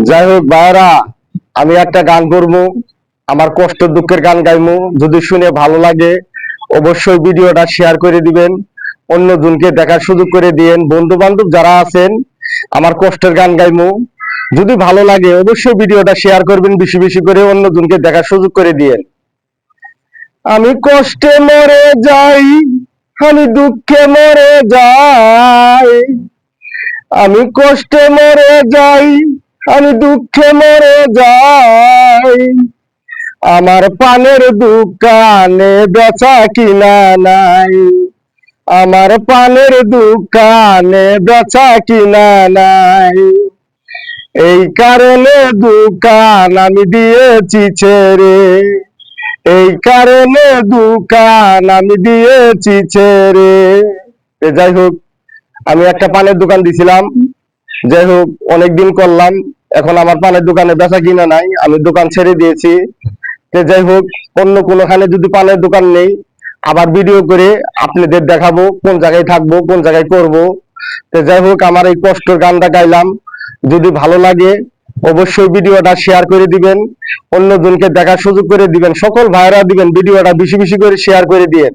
যাই হোক ভাইরা, আমি একটা গান করবো, আমার কষ্ট দুঃখের গান গাইমু। যদি শুনে ভালো লাগে অবশ্যই ভিডিওটা শেয়ার করে দিবেন, অন্যজনকে দেখার সুযোগ করে দিয়েন। বন্ধু বান্ধব যারা আছেন, আমার কষ্টের গান গাইমু, যদি ভালো লাগে অবশ্যই ভিডিওটা শেয়ার করবেন, বেশি বেশি করে অন্যজনকে দেখার সুযোগ করে দিয়েন। আমি কষ্টে মরে যাই, আমি দুঃখে মরে যাই, আমি কষ্টে মরে যাই, আমি দুঃখে মরে যাই। আমার পানের দোকানে বেচা কিনা নাই, আমার পানের দোকানে বেচা কিনা নাই। এই কারণে দোকান আমি দিয়েছি ছেড়ে, এই কারণে দোকান আমি দিয়েছি ছেড়ে। যাই হোক, আমি একটা পানের দোকান দিছিলাম, যাই হোক অনেকদিন করলাম, এখন আমার পানের দোকানে বেচা কিনা নাই, আমি দোকান ছেড়ে দিয়েছি। যাই হোক, অন্য কোনোখানে যদি পানের দোকান নেই, আবার ভিডিও করে আপনাদের দেখাবো কোন জায়গায় থাকবো, কোন জায়গায় করব। যাই হোক, আমার এই কষ্টের গানটা গাইলাম, যদি ভালো লাগে অবশ্যই ভিডিওটা শেয়ার করে দিবেন, অন্যজনকে দেখার সুযোগ করে দিবেন, সকল ভাইরা দিবেন, ভিডিওটা বেশি বেশি করে শেয়ার করে দিয়েন।